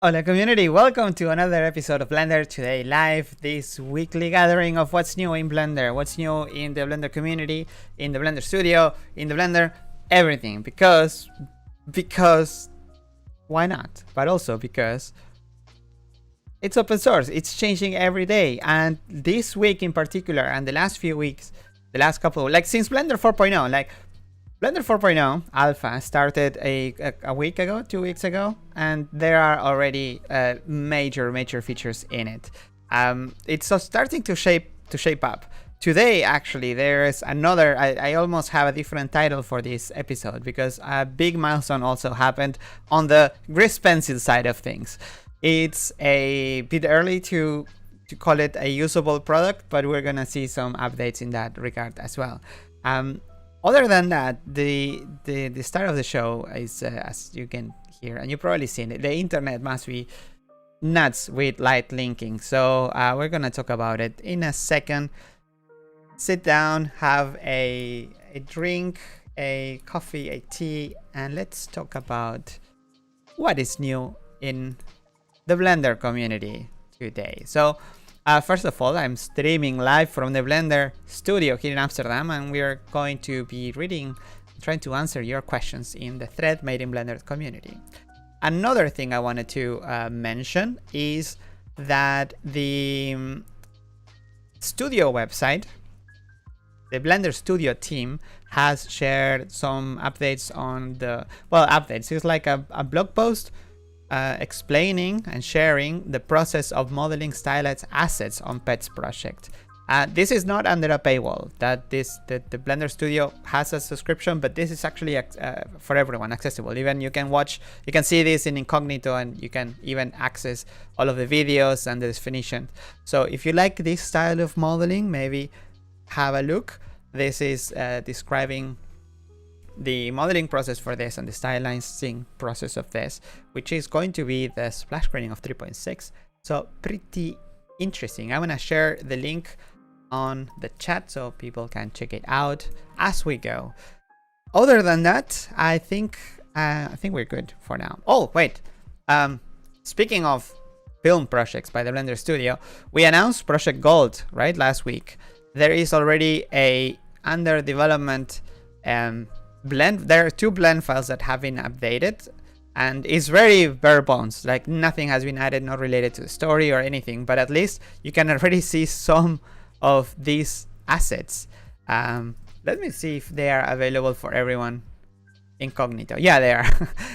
Hola community, welcome to another episode of Blender Today Live, this weekly gathering of what's new in Blender, what's new in the Blender community, in the Blender studio, in the Blender, everything, because why not? But also because it's open source, it's changing every day, and this week in particular, and the last few weeks, the last couple, like since Blender 4.0, like Blender 4.0 alpha started a week ago, 2 weeks ago, and there are already major features in it. It's starting to shape up. Today, actually, there is another. I almost have a different title for this episode because a big milestone also happened on the GPencil side of things. It's a bit early to call it a usable product, but we're gonna see some updates in that regard as well. Other than that, the start of the show is, as you can hear, and you've probably seen it, the internet must be nuts with light linking. So we're going to talk about it in a second. Sit down, have a drink, a coffee, a tea, and let's talk about what is new in the Blender community today. So first of all, I'm streaming live from the Blender studio here in Amsterdam, and we are going to be trying to answer your questions in the thread made in Blender community. Another thing I wanted to mention is that the studio website, the Blender Studio team, has shared some updates on the, well, updates. It's like a blog post explaining and sharing the process of modeling stylized assets on Pets project. This is not under a paywall. The Blender Studio has a subscription, but this is actually for everyone accessible. Even you can see this in incognito, and you can even access all of the videos and the definition. So if you like this style of modeling, maybe have a look. This is describing the modeling process for this and the stylizing process of this, which is going to be the splash screening of 3.6. So pretty interesting. I'm gonna share the link on the chat so people can check it out as we go. Other than that, I think we're good for now. Oh wait, speaking of film projects by the Blender Studio, we announced Project Gold right last week. There is already a under development there are 2 blend files that have been updated, and it's very bare bones, like nothing has been added, not related to the story or anything, but at least you can already see some of these assets. Let me see if they are available for everyone incognito. Yeah, they are.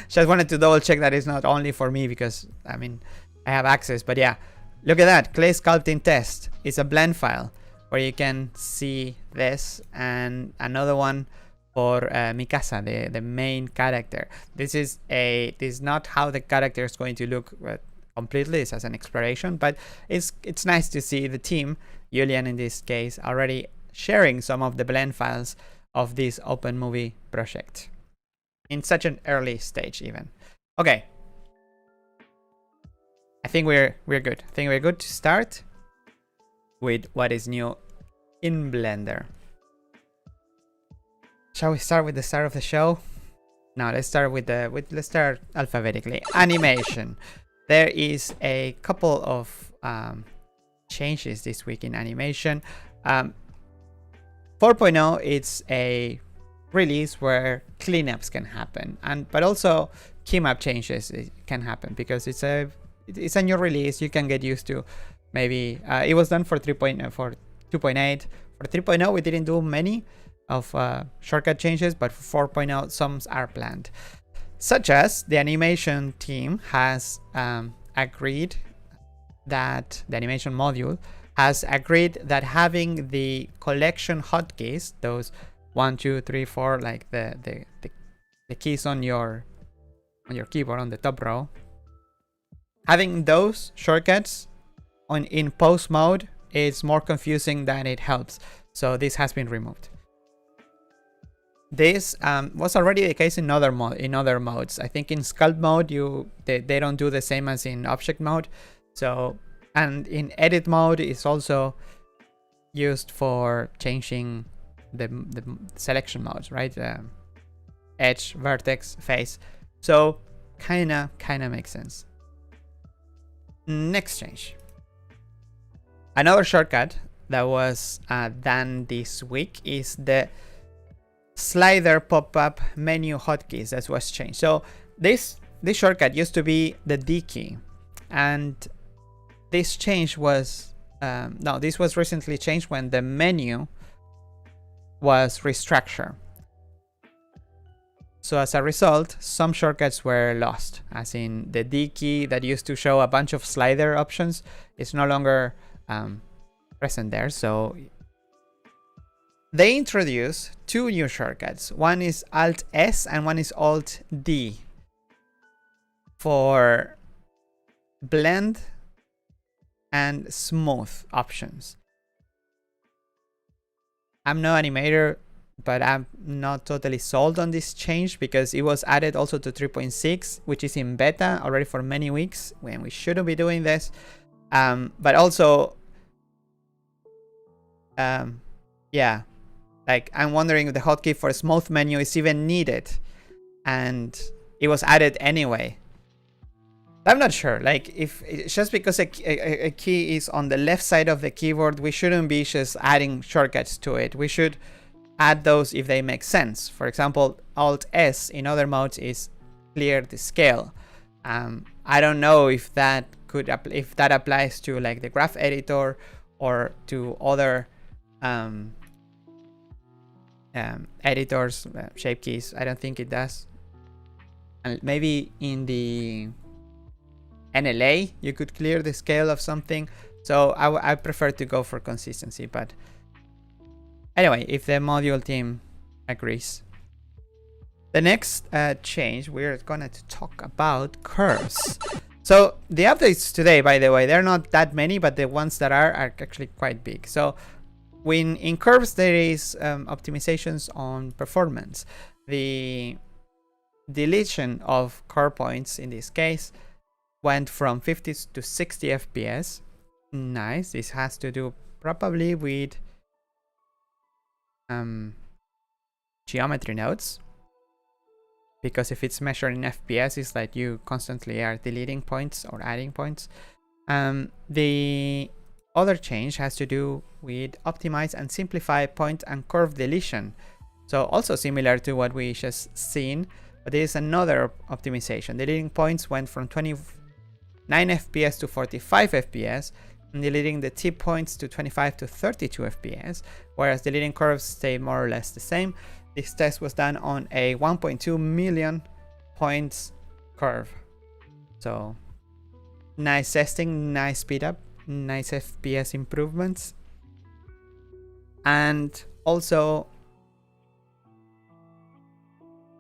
Just wanted to double check that it's not only for me, because I mean I have access. But yeah, look at that, clay sculpting test. It's a blend file where you can see this, and another one for Mikasa, the main character. This is not how the character is going to look completely. It's as an exploration, but it's nice to see the team, Julian in this case, already sharing some of the blend files of this open movie project in such an early stage even. Okay, I think we're good. I think we're good to start with what is new in Blender. Shall we start with the start of the show? No, let's start let's start alphabetically. Animation. There is a couple of changes this week in animation. 4.0, it's a release where cleanups can happen, but also keymap changes can happen, because it's a new release. You can get used to maybe it was done for 3.0, for 2.8. For 3.0, we didn't do many of shortcut changes, but for 4.0 some are planned, such as the animation team has agreed that the animation module has agreed that having the collection hotkeys, those 1, 2, 3, 4, like the keys on your keyboard on the top row, having those shortcuts in pose mode is more confusing than it helps. So this has been removed. This was already the case in other modes. I think in sculpt mode they don't do the same as in object mode. So, and in edit mode it's also used for changing the selection modes, right? Edge, vertex, face. So kinda makes sense. Next change. Another shortcut that was done this week is the slider pop-up menu hotkeys that was changed. So this shortcut used to be the D key, and this change was this was recently changed when the menu was restructured. So as a result, some shortcuts were lost, as in the D key that used to show a bunch of slider options is no longer present there. So they introduced two new shortcuts. One is Alt S and one is Alt D for blend and smooth options. I'm no animator, but I'm not totally sold on this change because it was added also to 3.6, which is in beta already for many weeks when we shouldn't be doing this. But also, yeah, like I'm wondering if the hotkey for smooth menu is even needed, and it was added anyway. I'm not sure, like if just because a key is on the left side of the keyboard, we shouldn't be just adding shortcuts to it. We should add those if they make sense. For example, Alt S in other modes is clear the scale. I don't know if that applies to like the graph editor or to other editors, shape keys. I don't think it does. And maybe in the NLA you could clear the scale of something. So I prefer to go for consistency, but anyway, if the module team agrees. The next change, we're gonna talk about curves. So the updates today, by the way, they're not that many, but the ones that are actually quite big. So when in curves, there is optimizations on performance. The deletion of curve points in this case went from 50 to 60 FPS. Nice. This has to do probably with geometry nodes, because if it's measured in FPS, it's like you constantly are deleting points or adding points. The other change has to do with optimize and simplify point and curve deletion. So also similar to what we just seen, but there is another optimization. Deleting points went from 29 FPS to 45 FPS, and deleting the tip points to 25 to 32 FPS, whereas deleting curves stay more or less the same. This test was done on a 1.2 million points curve. So nice testing, nice speed up, nice FPS improvements. And also,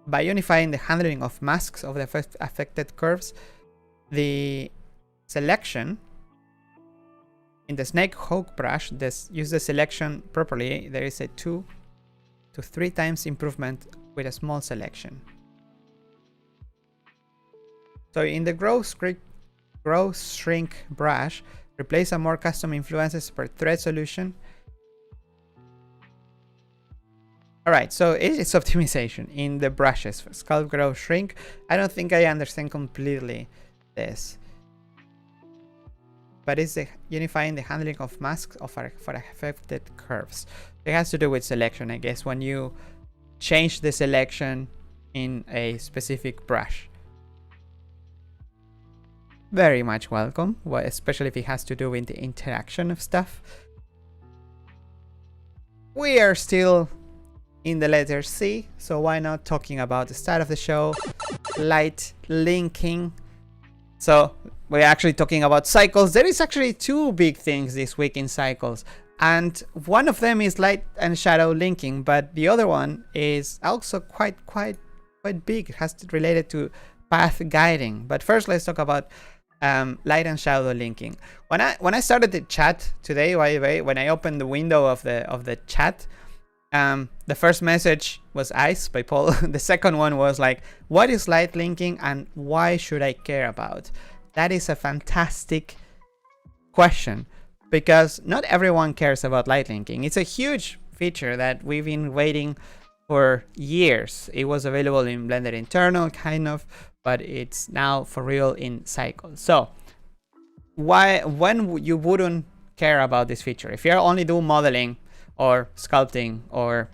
by unifying the handling of masks of the affected curves, the selection in the snake hook brush, use the selection properly, there is a 2 to 3 times improvement with a small selection. So in the grow shrink brush, replace a more custom influences per thread solution. Alright, so it is optimization in the brushes. Sculpt, grow, shrink. I don't think I understand completely this. But it's unifying the handling of masks for affected curves. It has to do with selection, I guess, when you change the selection in a specific brush. Very much welcome, especially if it has to do with the interaction of stuff. We are still in the letter C, so why not talking about the start of the show, light linking. So we're actually talking about cycles. There is actually two big things this week in cycles, and one of them is light and shadow linking, but the other one is also quite big. It has to related to path guiding. But first, let's talk about light and shadow linking. When I started the chat today, by the way, when I opened the window of the chat, the first message was Ice by Paul. The second one was like, what is light linking and why should I care about? That is a fantastic question, because not everyone cares about light linking. It's a huge feature that we've been waiting for years. It was available in Blender internal kind of, but it's now for real in Cycles. So when you wouldn't care about this feature? If you're only doing modeling or sculpting or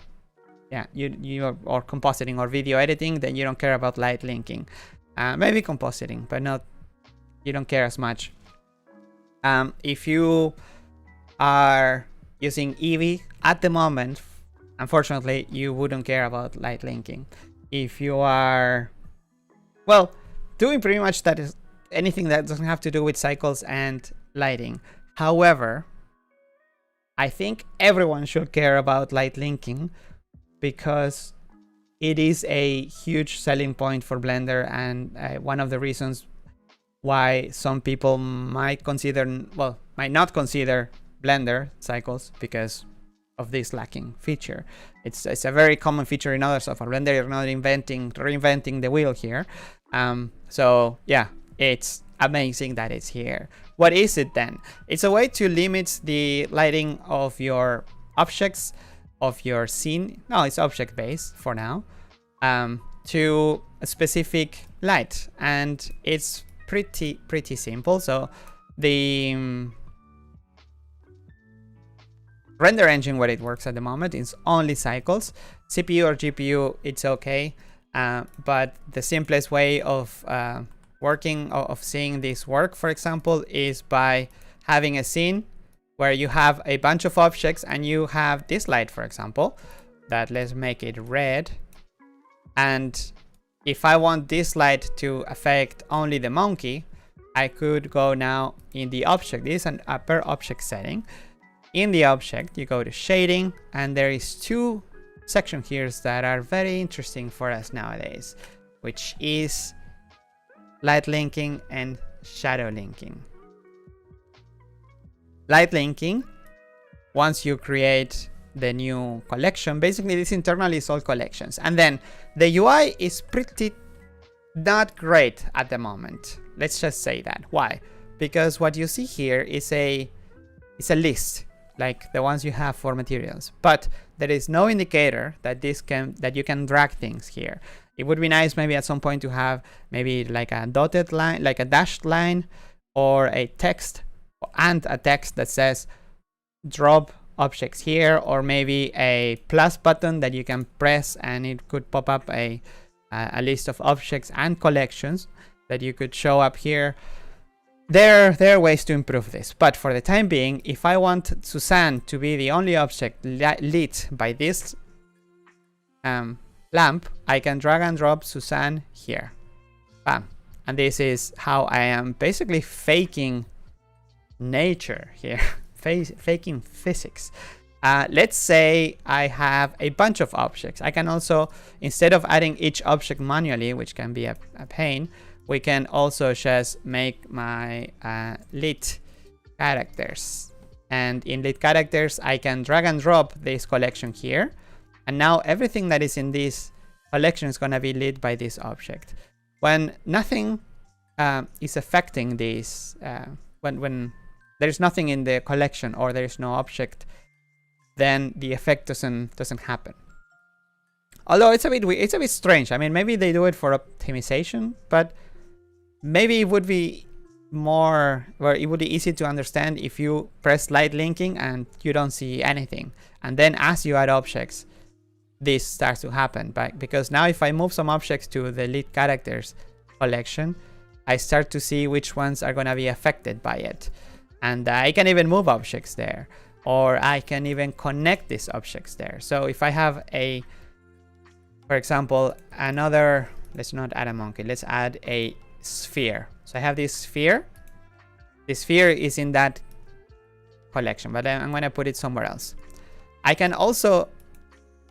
you or compositing or video editing, then you don't care about light linking. Maybe compositing, but not, you don't care as much. If you are using Eevee at the moment, unfortunately, you wouldn't care about light linking. If you are, well, doing pretty much that is anything that doesn't have to do with cycles and lighting. However, I think everyone should care about light linking because it is a huge selling point for Blender, and one of the reasons why some people might not consider Blender cycles because of this lacking feature. It's a very common feature in other software. Blender, you're not reinventing the wheel here. So yeah, it's amazing that it's here. What is it then? It's a way to limit the lighting of your objects, of your scene. No, it's object based for now, to a specific light, and it's pretty simple. So the render engine where it works at the moment is only cycles. CPU or GPU, it's okay, but the simplest way of working, of seeing this work, for example, is by having a scene where you have a bunch of objects and you have this light, for example, that let's make it red. And if I want this light to affect only the monkey, I could go now in the object. This is a per object setting. In the object, you go to shading, and there is two sections here that are very interesting for us nowadays, which is light linking and shadow linking. Light linking, once you create the new collection, basically this internally is all collections, and then the UI is pretty not great at the moment. Let's just say that. Why? Because what you see here is a list, like the ones you have for materials, but there is no indicator that you can drag things here. It would be nice maybe at some point to have maybe like a dotted line, like a dashed line, or a text and a text that says drop objects here, or maybe a plus button that you can press and it could pop up a list of objects and collections that you could show up here. There are ways to improve this, but for the time being, if I want Suzanne to be the only object lit by this lamp, I can drag and drop Suzanne here. Bam. And this is how I am basically faking nature here, faking physics. Let's say I have a bunch of objects. I can also, instead of adding each object manually, which can be a pain, we can also just make my lit characters. And in lit characters, I can drag and drop this collection here. And now everything that is in this collection is going to be lit by this object. When nothing is affecting this, when there's nothing in the collection or there's no object, then the effect doesn't happen. Although it's a bit strange. I mean, maybe they do it for optimization, but maybe it would be more, where it would be easy to understand if you press light linking and you don't see anything, and then as you add objects, this starts to happen. But because now if I move some objects to the lit characters collection, I start to see which ones are going to be affected by it, and I can even move objects there, or I can even connect these objects there. So if I have for example, let's not add a monkey, let's add a sphere. So I have this sphere. The sphere is in that collection, but I'm going to put it somewhere else. I can also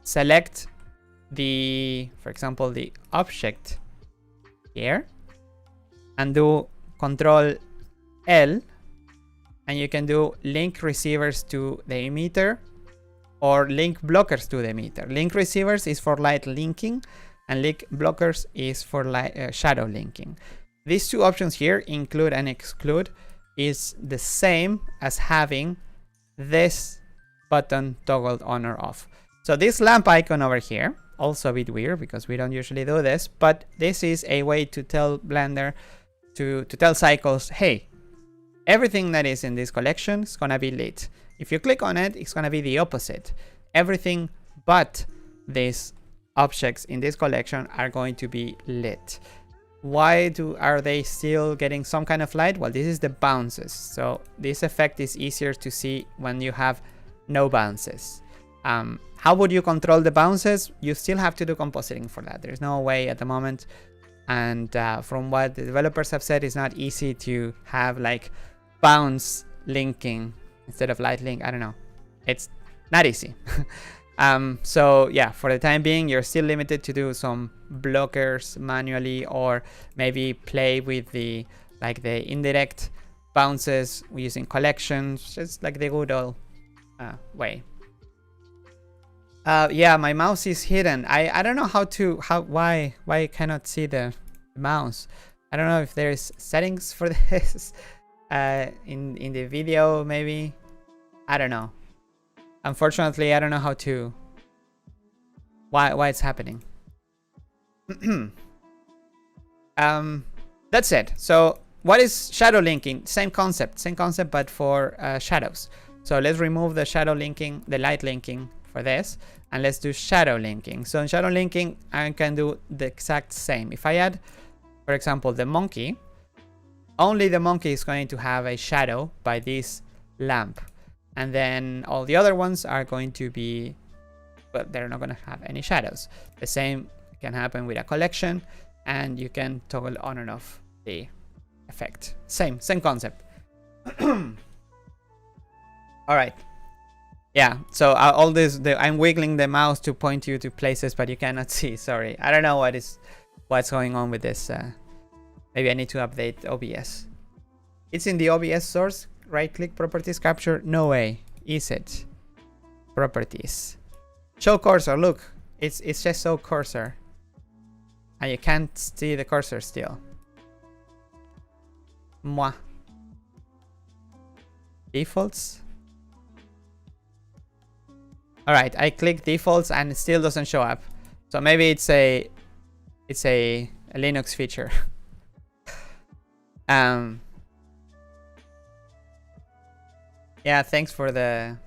select for example, the object here and do Control L, and you can do link receivers to the emitter or link blockers to the emitter. Link receivers is for light linking, and link blockers is for shadow linking. These two options here, include and exclude, is the same as having this button toggled on or off. So this lamp icon over here, also a bit weird because we don't usually do this, but this is a way to tell Blender, to tell Cycles, hey, everything that is in this collection is gonna be lit. If you click on it, it's gonna be the opposite. Everything but these objects in this collection are going to be lit. Why are they still getting some kind of light? Well, this is the bounces. So this effect is easier to see when you have no bounces. How would you control the bounces? You still have to do compositing for that. There's no way at the moment. And from what the developers have said, it's not easy to have like bounce linking instead of light link. I don't know. It's not easy. So yeah, for the time being, you're still limited to do some blockers manually, or maybe play with the indirect bounces using collections, just like the good old way. Yeah, my mouse is hidden. I don't know why I cannot see the mouse. I don't know if there's settings for this in the video, maybe. I don't know. Unfortunately, I don't know how to why it's happening. That's it. So what is shadow linking? Same concept, but for shadows. So let's remove the shadow linking, the light linking for this, and let's do shadow linking. So in shadow linking, I can do the exact same. If I add, for example, the monkey, only the monkey is going to have a shadow by this lamp. And then all the other ones are going to be, but they're not going to have any shadows. The same can happen with a collection, and you can toggle on and off the effect. Same concept. All right. Yeah, so all this, I'm wiggling the mouse to point you to places, but you cannot see. Sorry, I don't know what's going on with this. Maybe I need to update OBS. It's in the OBS source. Right click, properties, capture. No way. Is it? Properties. Show cursor. Look, it's just show cursor, and you can't see the cursor still. Moi. Defaults. All right, I click defaults and it still doesn't show up. So maybe it's a Linux feature. Yeah, thanks for the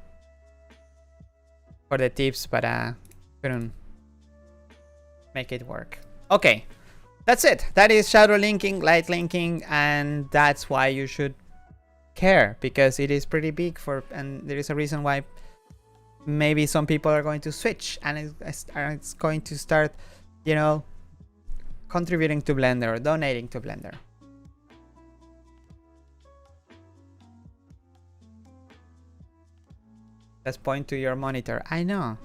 tips, but couldn't make it work. Okay, that's it. That is shadow linking, light linking, and that's why you should care, because it is pretty big and there is a reason why maybe some people are going to switch, and it's going to start, you know, contributing to Blender or donating to Blender. Let's point to your monitor. I know.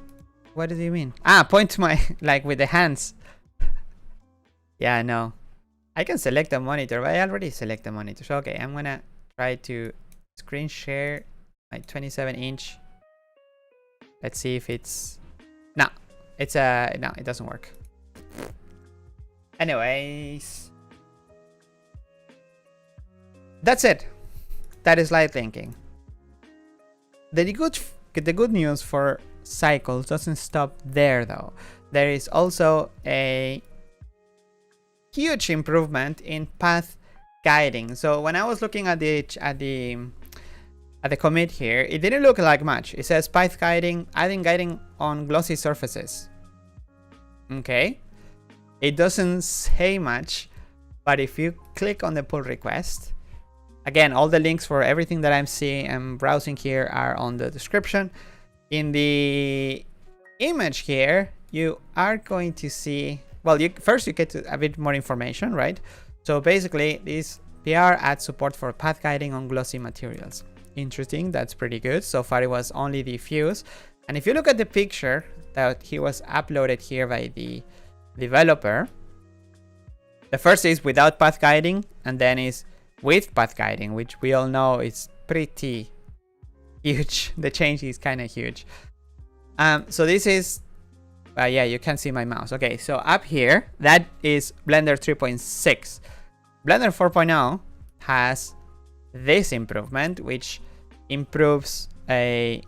What do you mean? Point to my, like with the hands. Yeah, I know. I can select a monitor, but I already select the monitor. So, okay, I'm gonna try to screen share my 27-inch. Let's see if it's... No, it's no, it doesn't work. Anyways. That's it. That is light linking. The good news for cycles doesn't stop there though. There is also a huge improvement in path guiding. So when I was looking at the commit here, it didn't look like much. It says path guiding, adding guiding on glossy surfaces. Okay, it doesn't say much, but if you click on the pull request, again, all the links for everything that I'm seeing and browsing here are on the description. In the image here, you are going to see, well, first you get a bit more information, right? So basically, this PR adds support for path guiding on glossy materials. Interesting, that's pretty good. So far it was only diffuse. And if you look at the picture that he was uploaded here by the developer, the first is without path guiding, and then is with path guiding, which we all know is pretty huge. The change is kind of huge. So this is, yeah, you can see my mouse. Okay, so up here, that is Blender 3.6. Blender 4.0 has this improvement, which improves a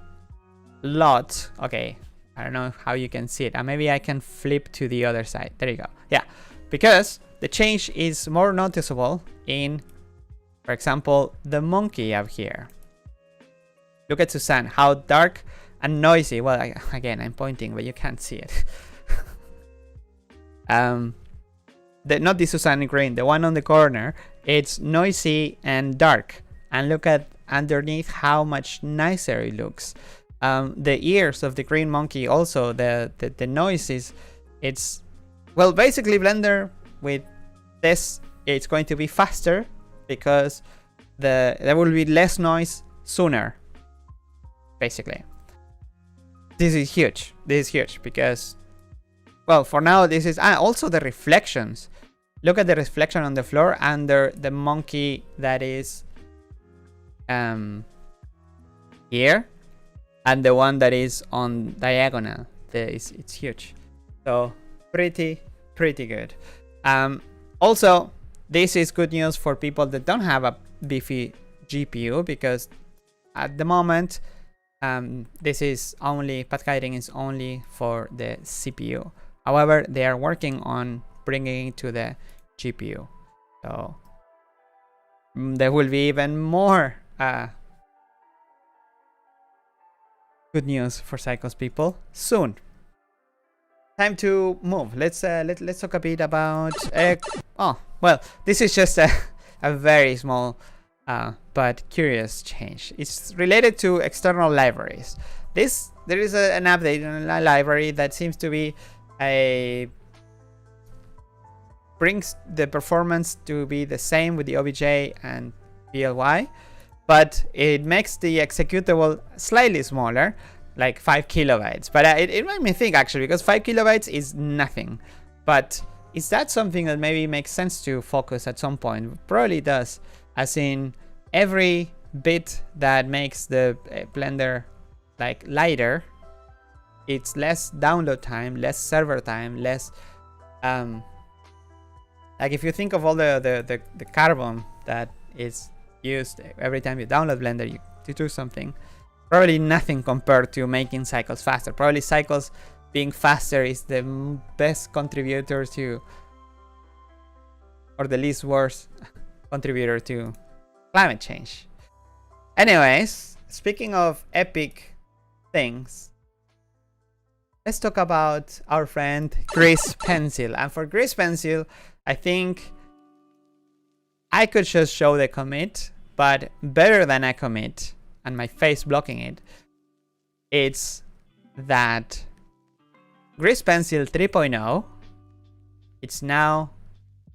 lot. Okay, I don't know how you can see it. Maybe I can flip to the other side. There you go. Yeah, because the change is more noticeable in For example, the monkey up here. Look at Suzanne, how dark and noisy. Well, again, I'm pointing, but you can't see it. Not the Suzanne green, the one on the corner. It's noisy and dark. And look at underneath how much nicer it looks. The ears of the green monkey also, the noise is, it's, well, basically Blender with this, it's going to be faster because there will be less noise sooner, basically. This is huge. This is huge because, well, for now this is, also the reflections. Look at the reflection on the floor under the monkey that is here, and the one that is on diagonal. It's huge. So pretty good. Also, this is good news for people that don't have a beefy GPU, because at the moment this is only, path guiding is only for the CPU. However, they are working on bringing it to the GPU, so there will be even more good news for Cycles people soon. Time to move. Let's talk a bit about oh, well, this is just a very small but curious change. It's related to external libraries. There is an update on a library that seems to be brings the performance to be the same with the OBJ and PLY, but it makes the executable slightly smaller, like 5 kilobytes. But it made me think, actually, because 5 kilobytes is nothing. But is that something that maybe makes sense to focus at some point? Probably does, as in every bit that makes the Blender like lighter, it's less download time, less server time, less like if you think of all the carbon that is used every time you download Blender to do something, probably nothing compared to making cycles faster. Probably cycles being faster is the best contributor to, or the least worst contributor to climate change. Anyways, speaking of epic things, let's talk about our friend GPencil. And for GPencil, I think I could just show the commit, but better than a commit and my face blocking it, it's that GPencil 3.0, it's now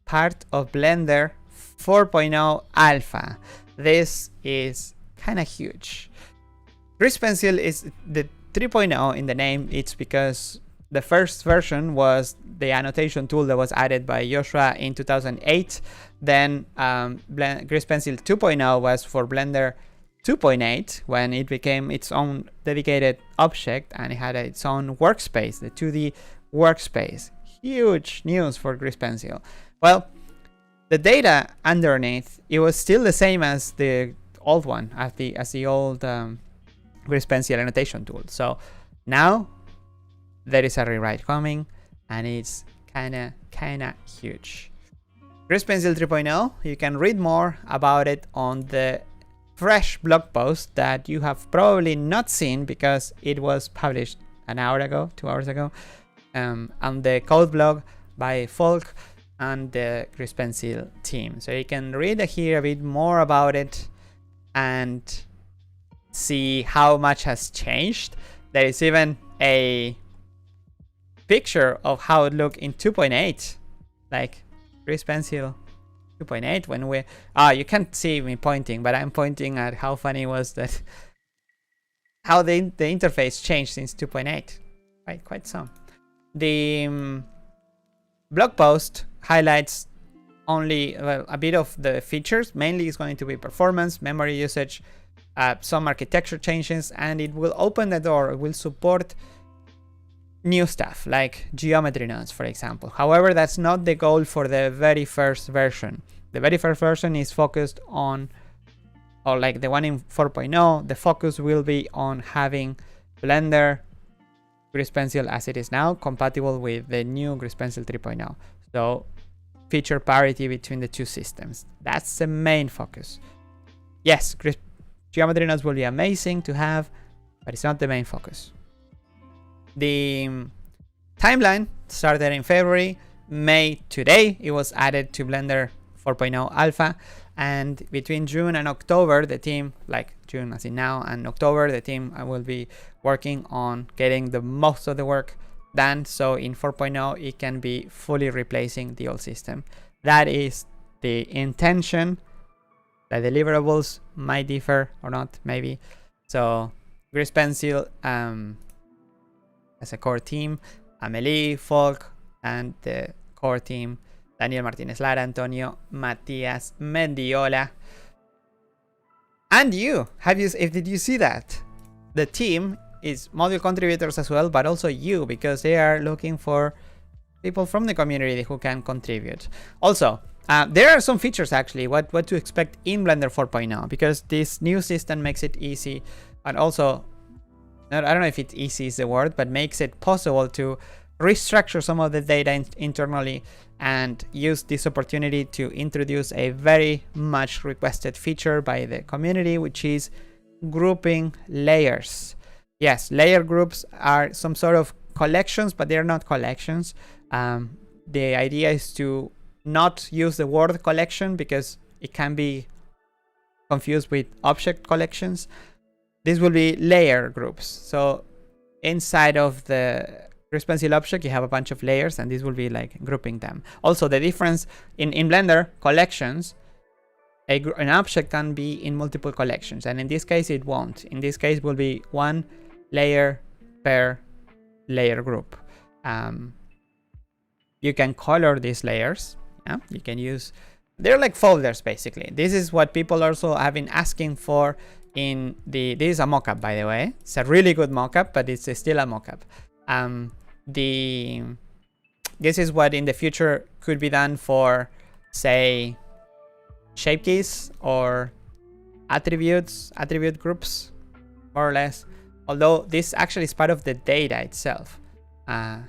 part of Blender 4.0 alpha. This is kind of huge. GPencil is the 3.0 in the name. It's because the first version was the annotation tool that was added by Joshua in 2008. Then GPencil 2.0 was for Blender 2.8, when it became its own dedicated object and it had its own workspace, the 2D workspace. Huge news for GPencil. Well, the data underneath, it was still the same as the old one, as the old GPencil annotation tool. So now there is a rewrite coming, and it's kinda huge. GPencil 3.0, you can read more about it on the fresh blog post that you have probably not seen because it was published an hour ago, 2 hours ago, on the code blog by Folk and the GPencil team. So you can read here a bit more about it and see how much has changed. There is even a picture of how it looked in 2.8, like GPencil 2.8 when we you can't see me pointing, but I'm pointing at how funny it was that how the interface changed since 2.8. Quite some. The blog post highlights only a bit of the features. Mainly it's going to be performance, memory usage, some architecture changes, and it will open the door. It will support new stuff like geometry nodes, for example. However, that's not the goal for the very first version. The very first version is focused on, or like the one in 4.0, the focus will be on having Blender GPencil as it is now compatible with the new GPencil 3.0. So feature parity between the two systems. That's the main focus. Yes, geometry nodes will be amazing to have, but it's not the main focus. The timeline started in February. May today, it was added to Blender 4.0 Alpha. And between June and October, the team, like June as in now, and October, the team will be working on getting the most of the work done. So in 4.0, it can be fully replacing the old system. That is the intention. The deliverables might differ or not, maybe. So GPencil as a core team, Amelie, Folk, and the core team, Daniel Martinez Lara, Antonio, Matias Mendiola. And you, did you see that? The team is module contributors as well, but also you, because they are looking for people from the community who can contribute. Also, there are some features actually, what to expect in Blender 4.0, because this new system makes it easy, and also, I don't know if it's easy is the word, but makes it possible to restructure some of the data internally and use this opportunity to introduce a very much requested feature by the community, which is grouping layers. Yes, layer groups are some sort of collections, but they're not collections. The idea is to not use the word collection because it can be confused with object collections. This will be layer groups. So inside of the GPencil object, you have a bunch of layers, and this will be like grouping them. Also, the difference in Blender collections, an object can be in multiple collections, and in this case it won't. In this case, it will be one layer per layer group. You can color these layers. Yeah, you can use, they're like folders basically. This is what people also have been asking for in this is a mockup, by the way. It's a really good mockup, but it's still a mockup. This is what in the future could be done for, say, shape keys or attribute groups, more or less. Although this actually is part of the data itself.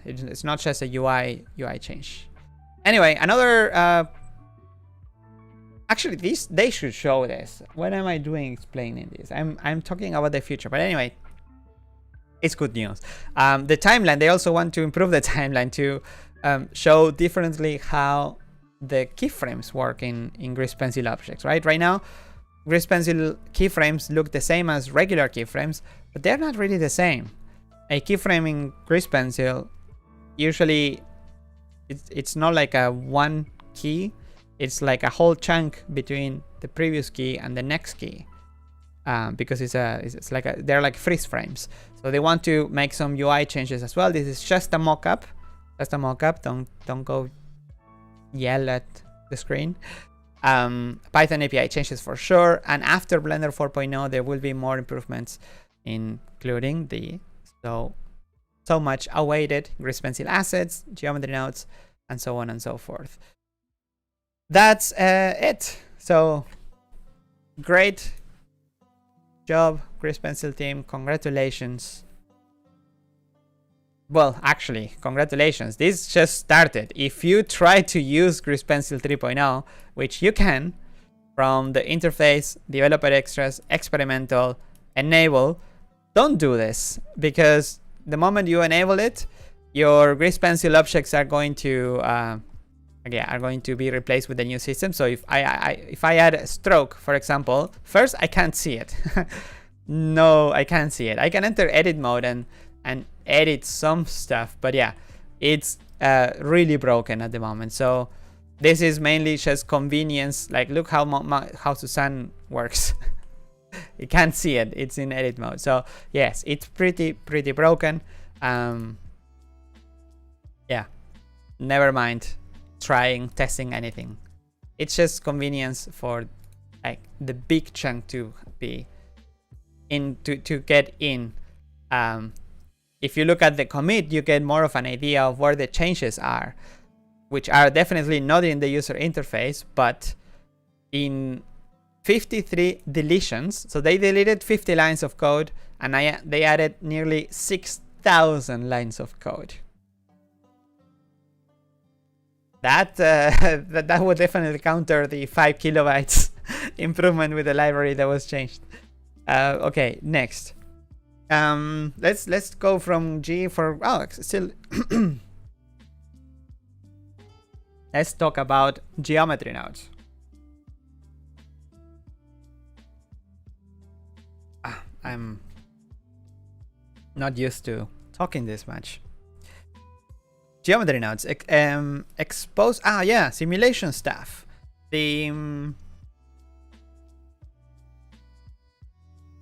It's not just a UI change. Anyway, another actually they should show this. What am I doing explaining this? I'm talking about the future, but anyway, it's good news. The timeline, they also want to improve the timeline to show differently how the keyframes work in GPencil objects, right? Right now, GPencil keyframes look the same as regular keyframes, but they're not really the same. A keyframe in GPencil, usually it's not like a one key, it's like a whole chunk between the previous key and the next key. Because it's like they're like freeze frames. So they want to make some UI changes as well. This is just a mock-up. Just a mock-up. Don't go yell at the screen. Python API changes for sure. And after Blender 4.0, there will be more improvements, including the so much awaited GPencil assets, geometry nodes, and so on and so forth. That's it. So great job, GPencil team. Congratulations. Well, actually, congratulations. This just started. If you try to use GPencil 3.0, which you can from the interface, developer extras, experimental, enable, don't do this, because the moment you enable it, your GPencil objects are going to be replaced with the new system. So if I add a stroke, for example, first I can't see it. No, I can't see it. I can enter edit mode and edit some stuff, but yeah, it's really broken at the moment. So this is mainly just convenience. Like, look how Susan works. You can't see it. It's in edit mode. So yes, it's pretty broken. Yeah, never mind testing anything. It's just convenience for like the big chunk to be in to get in. If you look at the commit, you get more of an idea of where the changes are, which are definitely not in the user interface, but in 53 deletions. So they deleted 50 lines of code, and they added nearly 6,000 lines of code. that would definitely counter the 5 kilobytes improvement with the library that was changed. Okay, next. Let's go from G for still. Let's talk about geometry nodes. I'm not used to talking this much. Geometry nodes, expose. Yeah, simulation stuff. The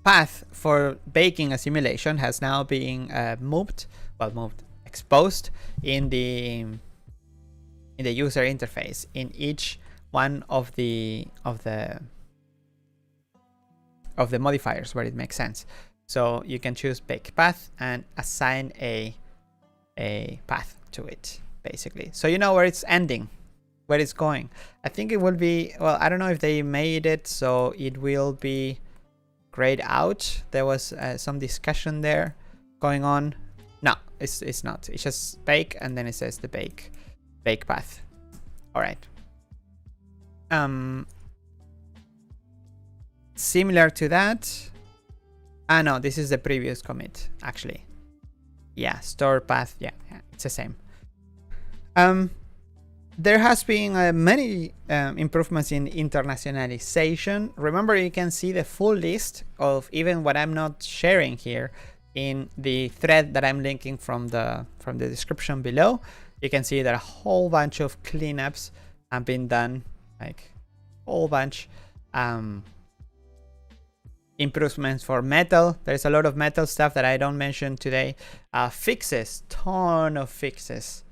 path for baking a simulation has now been exposed in the user interface in each one of the modifiers where it makes sense. So you can choose bake path and assign a path to it, basically. So you know where it's ending, where it's going. I think it will be, well, I don't know if they made it so it will be grayed out. There was some discussion there going on. No, it's not. It's just bake and then it says the bake path. All right. Similar to that. No, this is the previous commit, actually. Yeah, store path. Yeah, it's the same. There has been many improvements in internationalization. Remember, you can see the full list of even what I'm not sharing here in the thread that I'm linking from the description below. You can see that a whole bunch of cleanups have been done, like a whole bunch. Improvements for metal. There's a lot of metal stuff that I don't mention today. Fixes, ton of fixes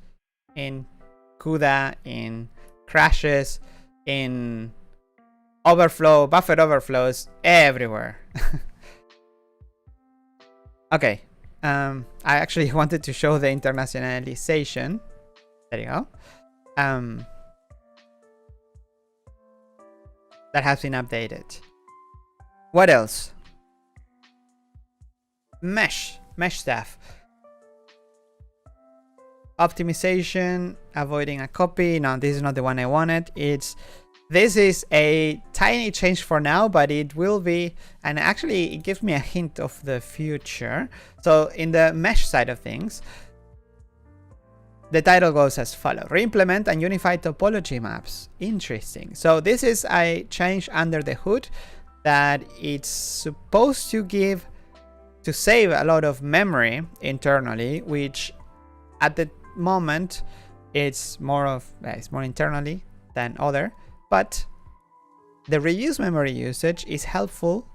in CUDA, in crashes, in overflow, buffer overflows, everywhere. Okay, I actually wanted to show the internationalization. There you go. That has been updated. What else? Mesh stuff. Optimization, avoiding a copy. No, this is not the one I wanted. This is a tiny change for now, but it will be, and actually it gives me a hint of the future. So in the mesh side of things, the title goes as follows: re-implement and unify topology maps. Interesting. So this is a change under the hood that it's supposed to save a lot of memory internally, which at the moment it's more internally than other, but the reuse memory usage is helpful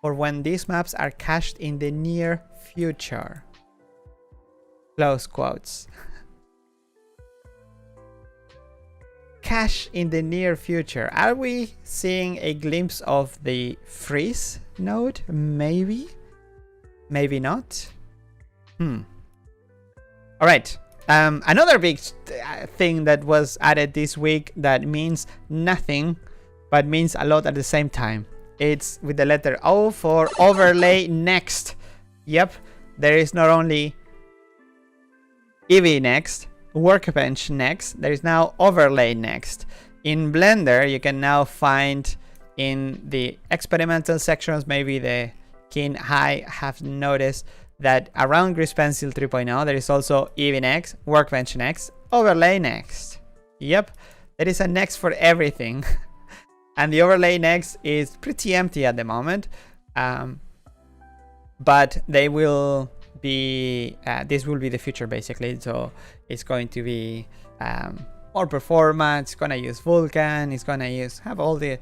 for when these maps are cached in the near future. Close quotes. Cache in the near future. Are we seeing a glimpse of the freeze node? Maybe. Maybe not. All right. Another big thing that was added this week that means nothing but means a lot at the same time. It's with the letter O for overlay next. Yep. There is not only Eevee next, Workbench next, there is now overlay next. In Blender, you can now find in the experimental sections, maybe the keen eye have noticed that around GPencil 3.0 there is also Eevee next, Workbench next, overlay next. Yep, there is a next for everything. And the overlay next is pretty empty at the moment, but they will be this will be the future, basically. So it's going to be more performance. It's gonna use Vulkan. It's gonna have all the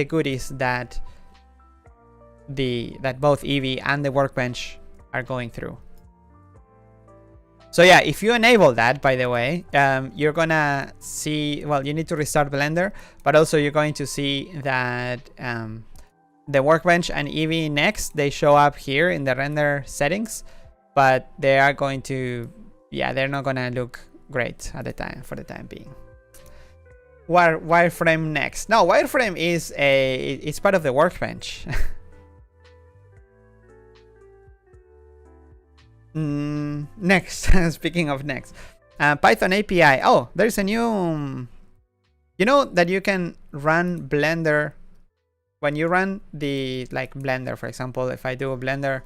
goodies that both Eevee and the Workbench are going through. So yeah, if you enable that, by the way, you're gonna see, well, you need to restart Blender, but also you're going to see that the Workbench and Eevee next, they show up here in the render settings, but they are going to, yeah, they're not gonna look great at the time, for the time being. Wireframe next. No, wireframe is it's part of the Workbench. Next, speaking of next, Python API. Oh, there's a new. You know that you can run Blender when you run the Blender. For example, if I do a Blender,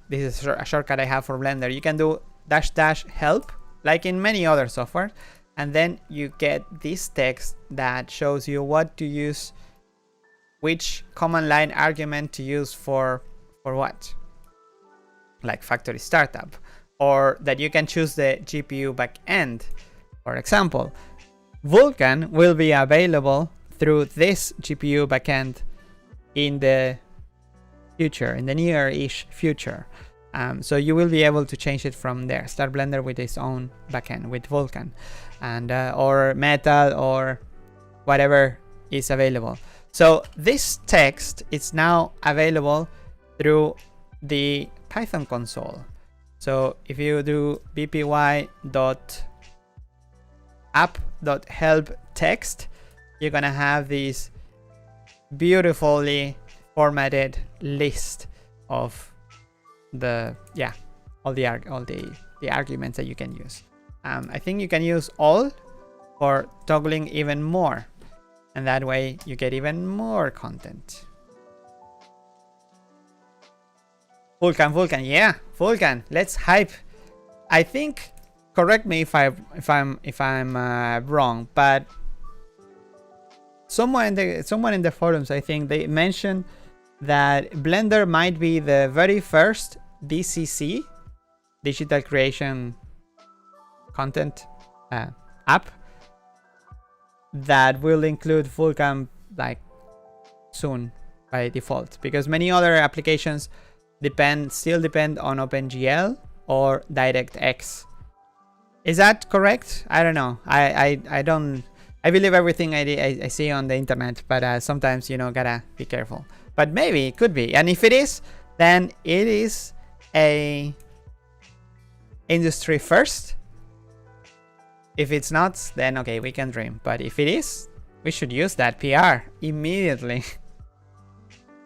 this is a shortcut I have for Blender. You can do -- help like in many other software, and then you get this text that shows you what to use, which command line argument to use for what, like factory startup, or that you can choose the GPU backend. For example, Vulkan will be available through this GPU backend in the future, in the near-ish future. So you will be able to change it from there. Start Blender with its own backend with Vulkan, and or Metal or whatever is available. So this text is now available through the Python console. So if you do bpy.app.help text, you're gonna have this beautifully formatted list of the all the arguments that you can use. I think you can use all for toggling even more, and that way you get even more content. Vulkan, yeah, Vulkan. Let's hype. I think, correct me if I'm wrong, but someone in the forums, I think they mentioned that Blender might be the very first DCC, digital creation content app, that will include Vulkan soon by default, because many other applications still depend on OpenGL or DirectX. Is that correct? I don't know. I believe everything I see on the internet, but sometimes gotta be careful. But maybe it could be, and if it is, then it is a industry first. If it's not, then okay, we can dream. But if it is, we should use that PR immediately.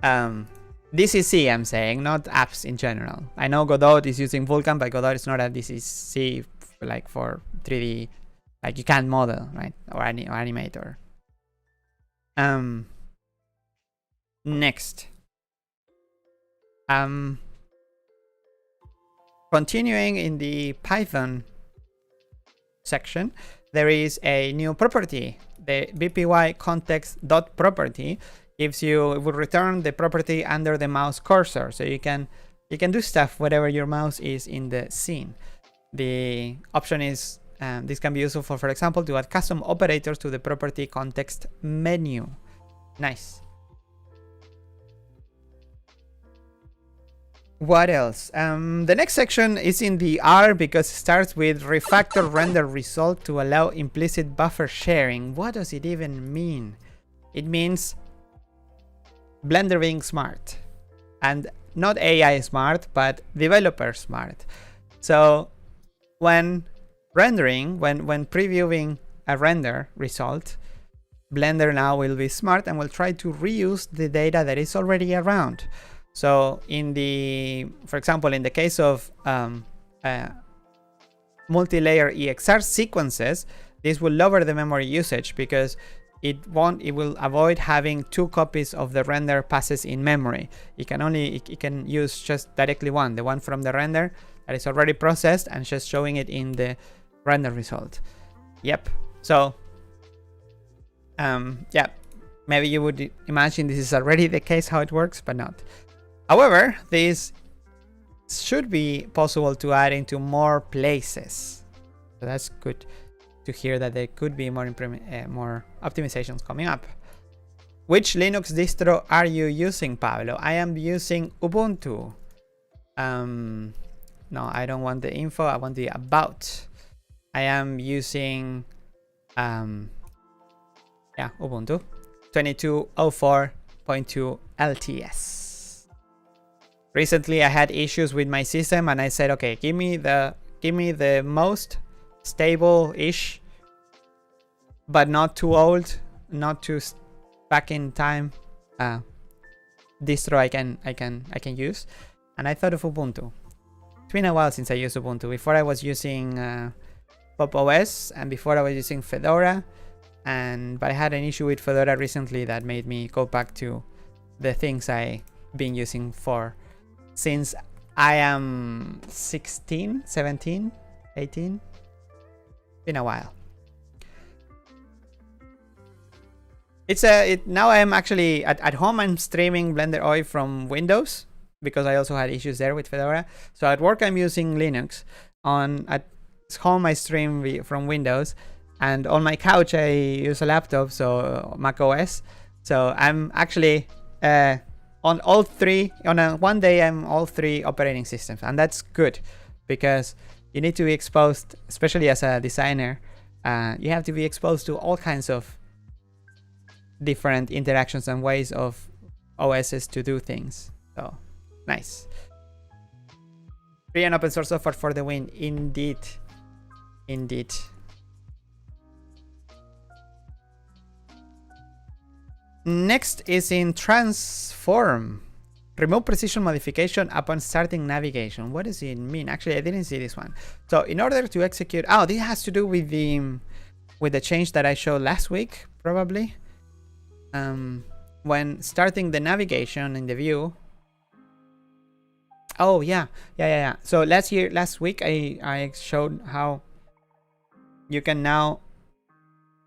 DCC, I'm saying, not apps in general. I know Godot is using Vulkan, but Godot is not a DCC for 3D. You can't model, right? Or animate or. Next. Continuing in the Python section, there is a new property. The bpy context.property will return the property under the mouse cursor, so you can do stuff wherever your mouse is in the scene. The option is this can be useful for example, to add custom operators to the property context menu. Nice. What else? The next section is in the R because it starts with Refactor Render Result to allow implicit buffer sharing. What does it even mean? It means Blender being smart, and not AI smart, but developer smart. So when rendering, when previewing a render result, Blender now will be smart and will try to reuse the data that is already around. So for example, in the case of multi-layer EXR sequences, this will lower the memory usage because it will avoid having two copies of the render passes in memory. It can use just directly the one from the render that is already processed and just showing it in the render result. Yep. So yeah, maybe you would imagine this is already the case how it works, but not. However, this should be possible to add into more places. So that's good to hear that there could be more optimizations coming up. Which Linux distro are you using, Pablo? I am using Ubuntu. No, I don't want the info. I want the about. I am using Ubuntu 2204.2 LTS. Recently I had issues with my system and I said, okay, give me the most stable-ish, but not too old, not too back in time distro I can use, and I thought of Ubuntu It's been a while since I used Ubuntu. Before I was using Pop OS, and before I was using Fedora. But I had an issue with Fedora recently that made me go back to the things I've been using for since I am 16, 17, 18. Been a while. Now I'm actually at home. I'm streaming Blender UI from Windows because I also had issues there with Fedora. So at work I'm using Linux. At home I stream from Windows, and on my couch I use a laptop, so Mac OS. So I'm actually on all three. One day I'm all three operating systems, and that's good because you need to be exposed, especially as a designer. You have to be exposed to all kinds of different interactions and ways of OSs to do things. So nice. Free and open source software for the win. Indeed. Indeed. Next is in transform. Remove precision modification upon starting navigation. What does it mean? Actually, I didn't see this one. So in order to execute, this has to do with the change that I showed last week, probably. When starting the navigation in the view. Oh yeah. So last week I showed how you can now,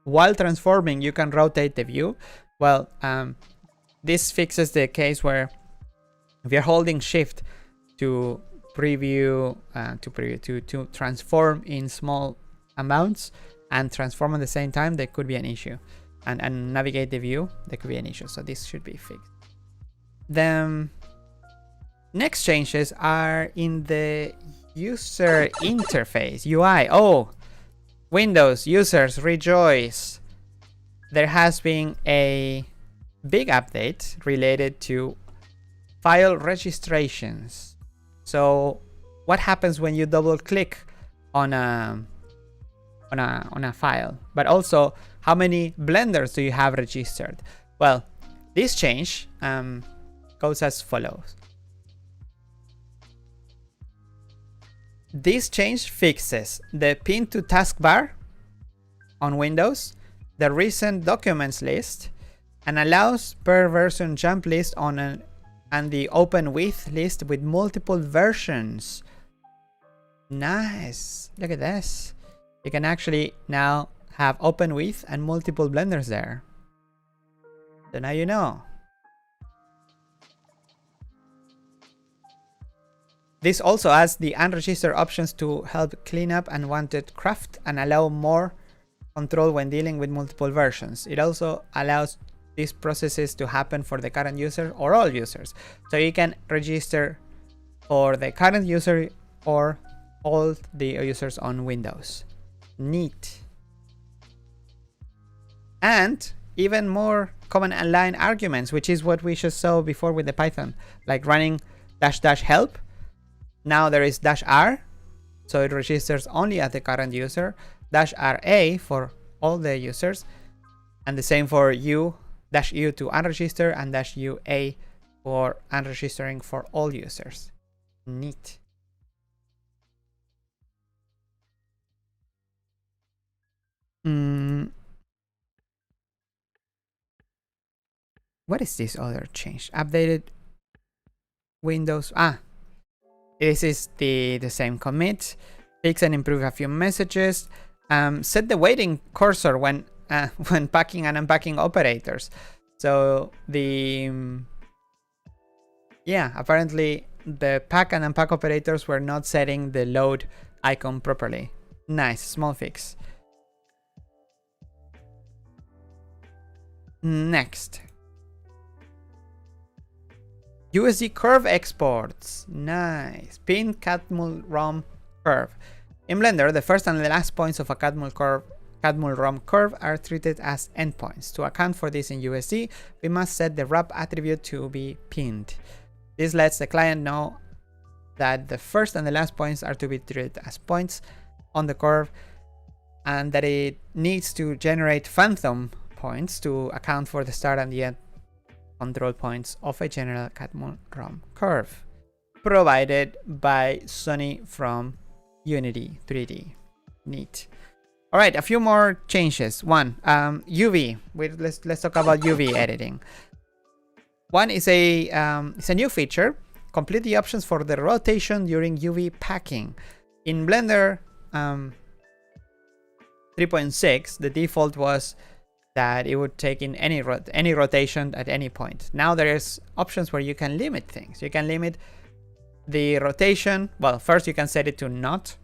while transforming, you can rotate the view. Well, this fixes the case where if you're holding shift to preview, to transform in small amounts and transform at the same time, there could be an issue. And navigate the view, there could be an issue. So this should be fixed. The next changes are in the user interface, UI. Oh, Windows users rejoice. There has been a big update related to file registrations. So what happens when you double click on a file, but also how many blenders do you have registered? Well, this change goes as follows. This change fixes the pin to taskbar on Windows, the recent documents list, and allows per version jump list and the open with list with multiple versions. Nice. Look at this. You can actually now have open with and multiple blenders there. So now you know. This also adds the unregistered options to help clean up unwanted craft and allow more control when dealing with multiple versions. It also allows these processes to happen for the current user or all users. So you can register for the current user or all the users on Windows. Neat. And even more command line arguments, which is what we just saw before with the Python, like running --help. Now there is -r, so it registers only at the current user, -ra for all the users, and the same for -u to unregister, and -ua for unregistering for all users. Neat. What is this other change? Updated Windows. This is the same commit. Fix and improve a few messages. Set the waiting cursor when packing and unpacking operators. So apparently the pack and unpack operators were not setting the load icon properly. Nice, small fix. Next. USD Curve Exports. Nice. Pin Cadmul ROM curve. In Blender, the first and the last points of a Cadmul ROM curve are treated as endpoints. To account for this in USD, we must set the wrap attribute to be pinned. This lets the client know that the first and the last points are to be treated as points on the curve, and that it needs to generate phantom points to account for the start and the end control points of a general Cadmul ROM curve. provided by Sonny from Unity 3D. Neat. All right, a few more changes. One, UV. Let's talk about UV editing. One is it's a new feature. Complete the options for the rotation during UV packing. In Blender 3.6, the default was that it would take in any rotation at any point. Now there's options where you can limit things. You can limit the rotation. Well, first you can set it to not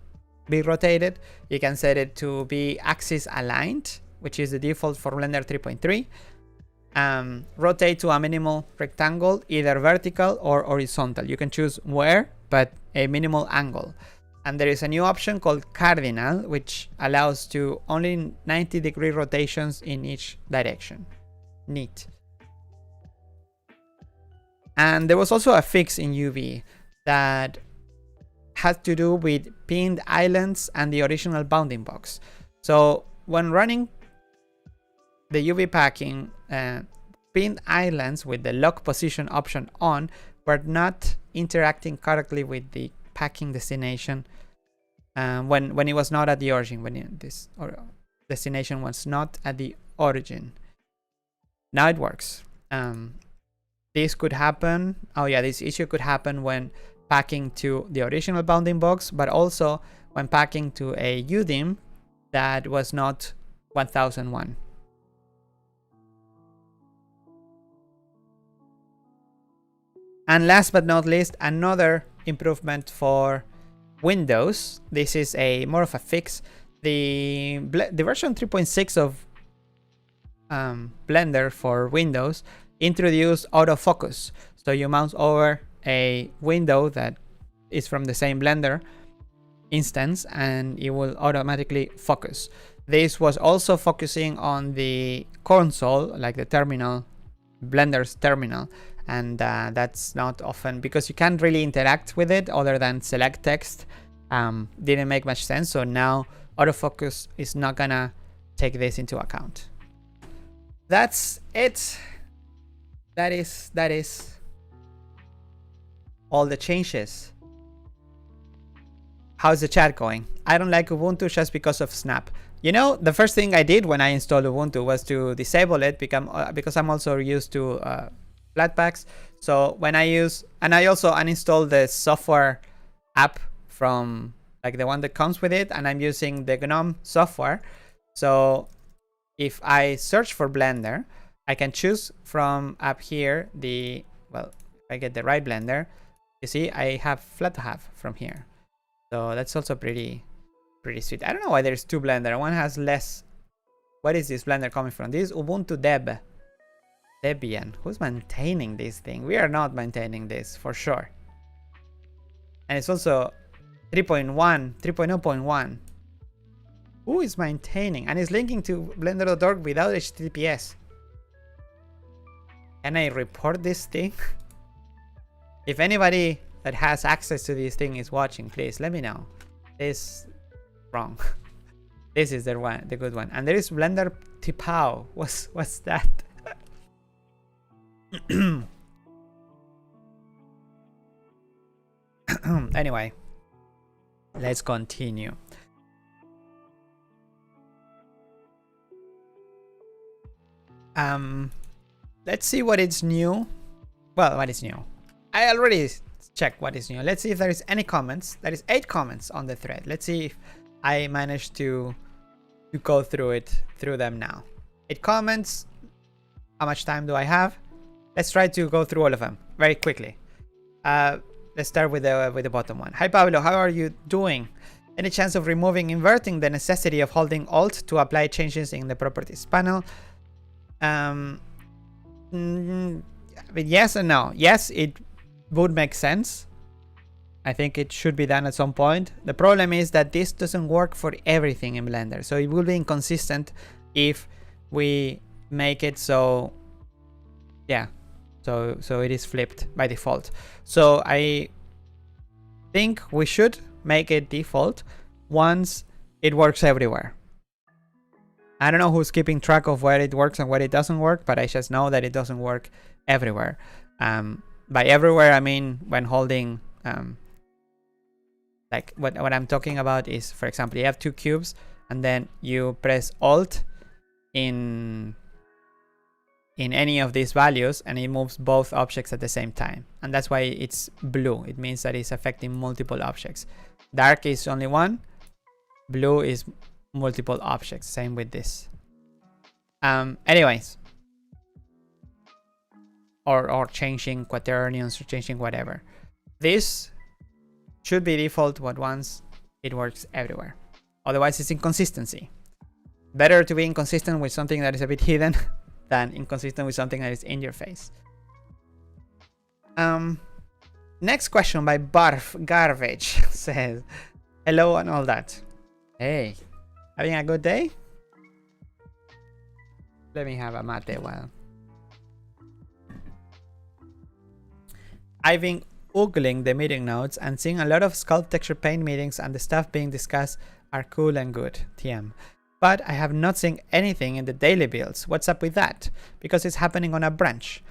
be rotated. You can set it to be axis aligned, which is the default for Blender 3.3. Rotate to a minimal rectangle, either vertical or horizontal. You can choose where, but a minimal angle. And there is a new option called cardinal, which allows to only 90-degree rotations in each direction. Neat. And there was also a fix in UV that had to do with pinned islands and the original bounding box. So when running the UV packing, pinned islands with the lock position option on were not interacting correctly with the packing destination when it was not at the origin, when this destination was not at the origin. Now it works. This could happen. Oh yeah, this issue could happen when packing to the original bounding box, but also when packing to a UDIM that was not 1001. And last but not least, another improvement for Windows. This is more of a fix. The version 3.6 of Blender for Windows introduced autofocus. So you mouse over a window that is from the same Blender instance and it will automatically focus. This was also focusing on the console, like the terminal, Blender's terminal. And that's not often, because you can't really interact with it other than select text. Didn't make much sense. So now autofocus is not gonna take this into account. That's it. That is all the changes. How's the chat going? I don't like Ubuntu just because of Snap. You know, the first thing I did when I installed Ubuntu was to disable it because I'm also used to Flatpaks. So when I use, and I also uninstalled the software app from like the one that comes with it, and I'm using the GNOME software. So if I search for Blender, I can choose from up here well, if I get the right Blender, you see I have FlatHub from here. So that's also pretty sweet. I don't know why there's two Blender. One has less. What is this Blender coming from? This is Ubuntu Debian. Who's maintaining this thing? We are not maintaining this for sure. And it's also 3.0.1. Who is maintaining? And it's linking to blender.org without HTTPS. Can I report this thing? If anybody that has access to this thing is watching, please let me know. This wrong. This is the good one. And there is Blender Tipao. What's that? Anyway, let's continue. Let's see what is new. Well, what is new? I already checked what is new. Let's see if there is any comments. There is 8 comments on the thread. Let's see if I managed to go through them now. 8 comments. How much time do I have? Let's try to go through all of them very quickly. Let's start with the bottom one. Hi Pablo, how are you doing? Any chance of inverting the necessity of holding Alt to apply changes in the properties panel? But yes and no. Yes, it would make sense. I think it should be done at some point. The problem is that this doesn't work for everything in Blender, so it will be inconsistent if we make it so. Yeah, so it is flipped by default. So I think we should make it default once it works everywhere. I don't know who's keeping track of where it works and where it doesn't work, but I just know that it doesn't work everywhere. By everywhere, I mean when holding like what I'm talking about is, for example, you have two cubes and then you press Alt in any of these values and it moves both objects at the same time, and that's why it's blue. It means that it's affecting multiple objects. Dark is only one, blue is multiple objects. Same with this. Anyways, or changing quaternions or changing whatever. This should be default, but once it works everywhere. Otherwise it's inconsistency. Better to be inconsistent with something that is a bit hidden than inconsistent with something that is in your face. Next question by Barf Garbage says, hello and all that. Hey, having a good day? Let me have a mate while. I've been googling the meeting notes and seeing a lot of sculpt texture paint meetings, and the stuff being discussed are cool and good. TM. But I have not seen anything in the daily builds. What's up with that? Because it's happening on a branch.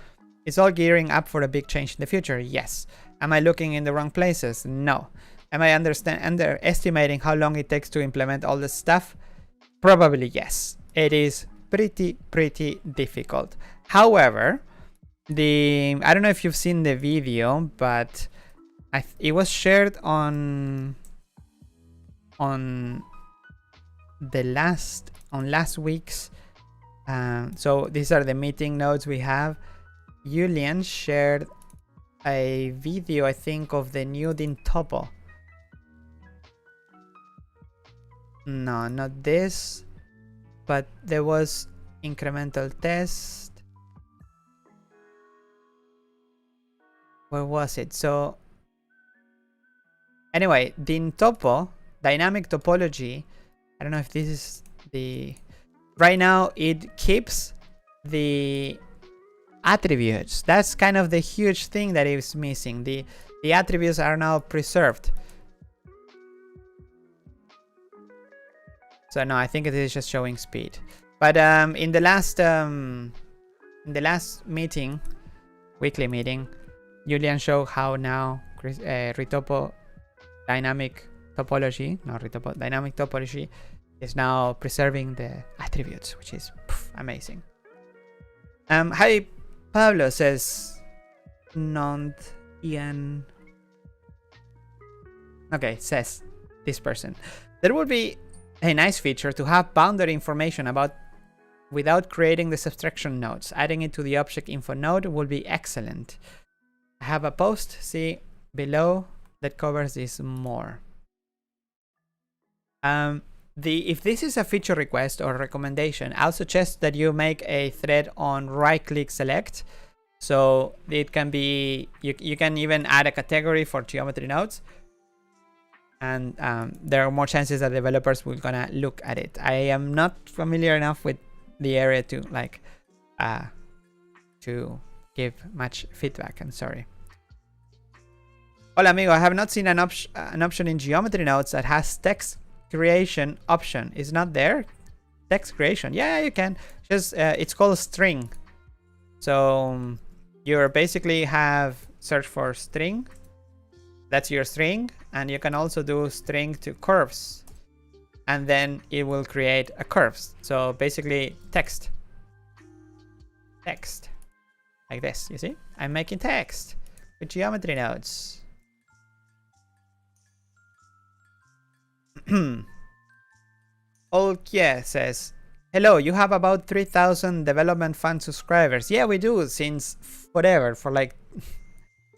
Is all gearing up for a big change in the future? Yes. Am I looking in the wrong places? No. Am I underestimating how long it takes to implement all this stuff? Probably yes. It is pretty difficult. However, I don't know if you've seen the video, but it was shared on last week's. So these are the meeting notes we have. Julian shared a video, I think, of the new din topo. No, not this, but there was incremental test. Where was it? So anyway, din topo, dynamic topology. I don't know if this is the... Right now, it keeps the attributes. That's kind of the huge thing that is missing. The attributes are now preserved. So no, I think it is just showing speed. But in the last meeting, weekly meeting, Julian showed how now Retopo dynamic topology is now preserving the attributes, which is amazing. Hi, Pablo says, non-Ian. Okay, says this person. There would be a nice feature to have boundary information about without creating the subtraction nodes. Adding it to the object info node would be excellent. I have a post, see below, that covers this more. If this is a feature request or recommendation, I'll suggest that you make a thread on right-click select. So it can be, you can even add a category for geometry nodes. And there are more chances that developers will gonna look at it. I am not familiar enough with the area to to give much feedback. I'm sorry. Hola amigo, I have not seen an option in geometry nodes that has text creation option. Is not there? Text creation. Yeah, you can. Just it's called string. So you basically have search for string. That's your string, and you can also do string to curves, and then it will create a curves. So basically text like this. You see, I'm making text with geometry nodes. Okay says, hello, you have about 3,000 development fund subscribers. Yeah, we do, since whatever, for like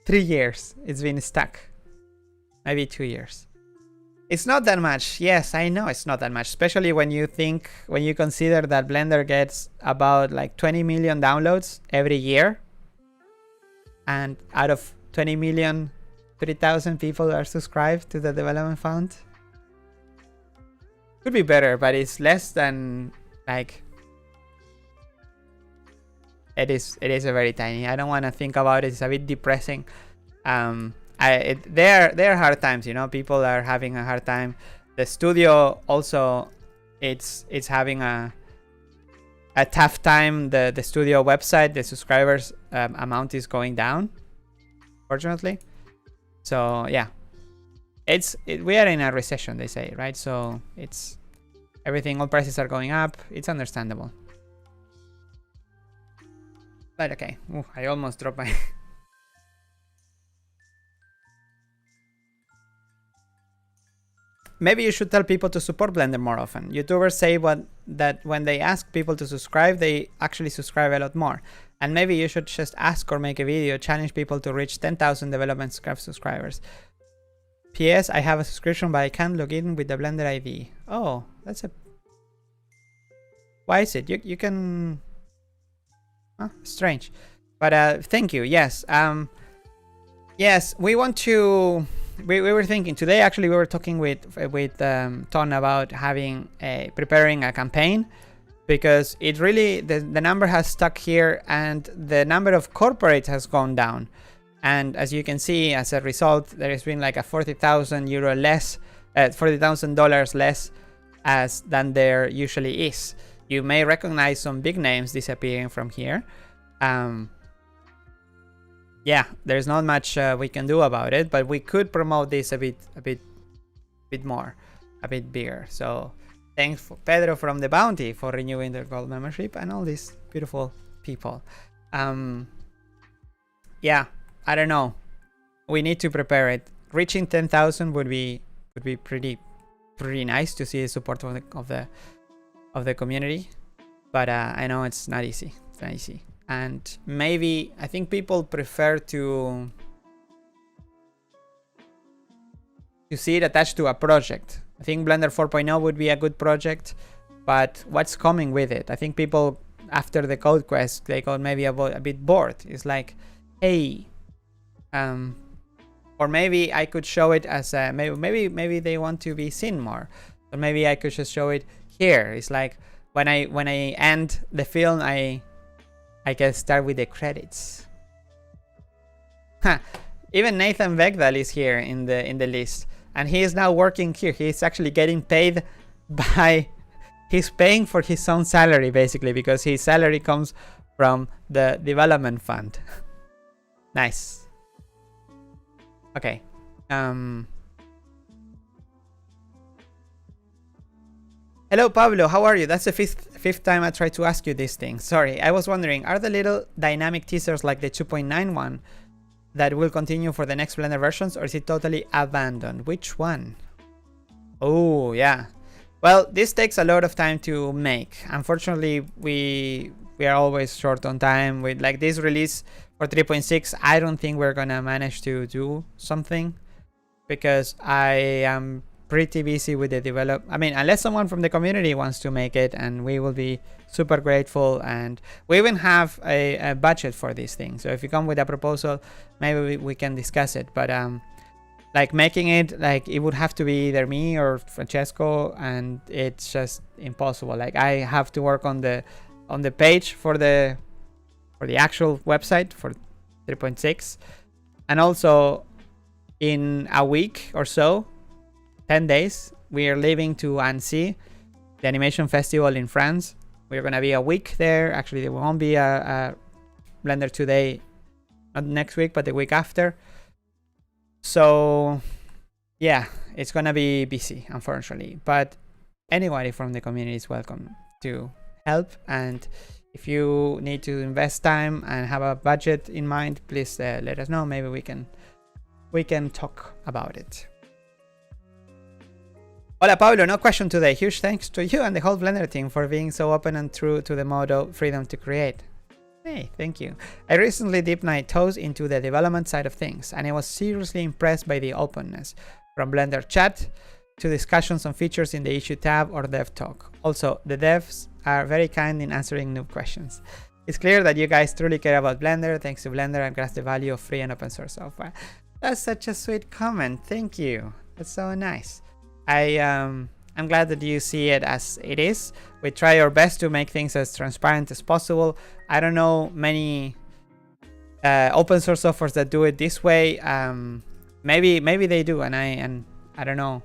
3 years. It's been stuck. Maybe 2 years. It's not that much. Yes, I know it's not that much, especially when you consider that Blender gets about like 20 million downloads every year, and out of 20 million, 3,000 people are subscribed to the development fund. Could be better, but it's less than like... It is a very tiny. I don't want to think about it. It's a bit depressing. There are hard times, you know. People are having a hard time. The studio also, it's having a tough time. The studio website, the subscribers amount is going down, fortunately. So yeah, we are in a recession, they say, right? So it's everything, all prices are going up. It's understandable. But okay, ooh, I almost dropped my maybe you should tell people to support Blender more often. YouTubers say that when they ask people to subscribe, they actually subscribe a lot more. And maybe you should just ask or make a video, challenge people to reach 10,000 development subscribers. P.S. I have a subscription, but I can't log in with the Blender ID. Oh, that's a... Why is it? You can... Huh? Strange. But thank you. Yes. Yes, we want to... We were thinking today, actually, we were talking with Ton about preparing a campaign, because it really, the number has stuck here and the number of corporates has gone down. And as you can see, as a result, there has been like a 40,000 euro less, $40,000 less than there usually is. You may recognize some big names disappearing from here. Yeah, there's not much we can do about it, but we could promote this a bit more, a bit bigger. So thanks for Pedro from the Bounty for renewing their gold membership and all these beautiful people. Yeah, I don't know. We need to prepare it. Reaching 10,000 would be pretty nice to see the support of the community, but I know it's not easy. It's not easy. And maybe, I think people prefer to see it attached to a project. I think Blender 4.0 would be a good project, but what's coming with it? I think people, after the code quest, they got maybe a bit bored. It's like, hey, or maybe I could show it as a, maybe they want to be seen more. Or maybe I could just show it here. It's like, when I end the film, I can start with the credits. Huh. Even Nathan Vegdal is here in the list, and he is now working here. He's actually getting paid by... He's paying for his own salary, basically, because his salary comes from the development fund. Nice. Okay. Hello, Pablo. How are you? That's the fifth time I tried to ask you this thing. Sorry, I was wondering, are the little dynamic teasers like the 2.9 one that will continue for the next Blender versions, or is it totally abandoned? Which one? Oh, yeah. Well, this takes a lot of time to make. Unfortunately, we are always short on time. With like this release for 3.6, I don't think we're gonna manage to do something, because I am pretty busy with the I mean, unless someone from the community wants to make it, and we will be super grateful. And we even have a budget for this thing, so if you come with a proposal, maybe we can discuss it. But like making it, like it would have to be either me or Francesco, and it's just impossible. Like I have to work on the page for the actual website for 3.6, and also in a week or so, 10 days, we are leaving to Annecy, the animation festival in France. We're gonna be a week there. Actually, there won't be a BlenderToday, not next week, but the week after. So yeah, it's gonna be busy, unfortunately. But anybody from the community is welcome to help. And if you need to invest time and have a budget in mind, please let us know. Maybe we can talk about it. Hola Pablo, no question today. Huge thanks to you and the whole Blender team for being so open and true to the motto, freedom to create. Hey, thank you. I recently dipped my toes into the development side of things, and I was seriously impressed by the openness, from Blender chat to discussions on features in the issue tab or dev talk. Also, the devs are very kind in answering noob questions. It's clear that you guys truly care about Blender. Thanks to Blender and grasp the value of free and open source software. That's such a sweet comment. Thank you. That's so nice. I'm glad that you see it as it is. We try our best to make things as transparent as possible. I don't know many open source softwares that do it this way. Maybe they do, and I don't know.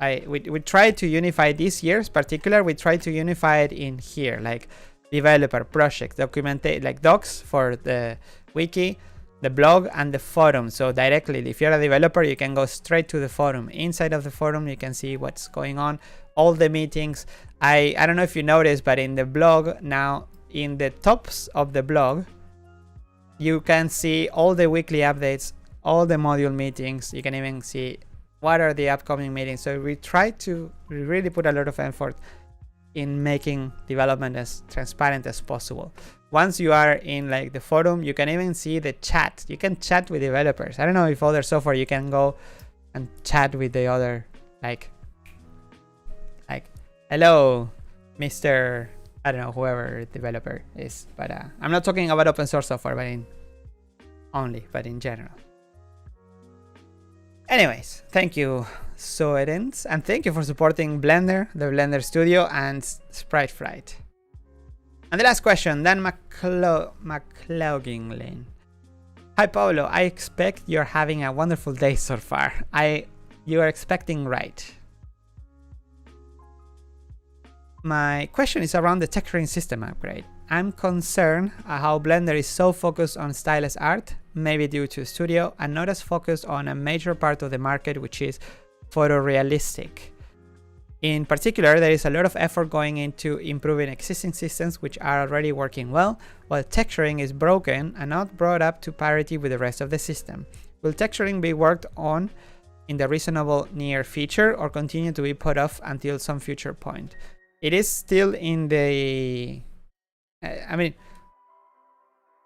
We tried to unify this year's particular. We tried to unify it in here, like developer, project, documentation, like docs for the wiki, the blog and the forum. So directly, if you're a developer, you can go straight to the forum. Inside of the forum, you can see what's going on, all the meetings. I don't know if you noticed, but in the blog now, in the tops of the blog, you can see all the weekly updates, all the module meetings. You can even see what are the upcoming meetings. So we really put a lot of effort in making development as transparent as possible. Once you are in like the forum, you can even see the chat. You can chat with developers. I don't know if other software you can go and chat with the other, like hello, Mr. I don't know, whoever developer is. But I'm not talking about open source software, but in general. Anyways, thank you, Soedens, and thank you for supporting Blender, the Blender Studio, and Sprite Fright. And the last question, Dan McCloughlin. Hi Pablo, I expect you're having a wonderful day so far. You are expecting right. My question is around the texturing system upgrade. I'm concerned how Blender is so focused on stylus art, maybe due to Studio, and not as focused on a major part of the market, which is photorealistic. In particular, there is a lot of effort going into improving existing systems which are already working well, while texturing is broken and not brought up to parity with the rest of the system. Will texturing be worked on in the reasonable near future or continue to be put off until some future point? It is still in the... I mean,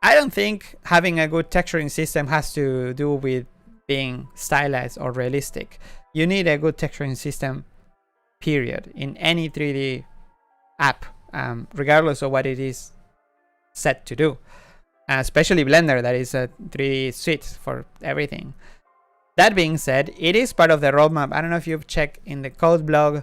I don't think having a good texturing system has to do with being stylized or realistic. You need a good texturing system, period, in any 3D app, regardless of what it is set to do. Especially Blender, that is a 3D suite for everything. That being said, it is part of the roadmap. I don't know if you've checked in the code blog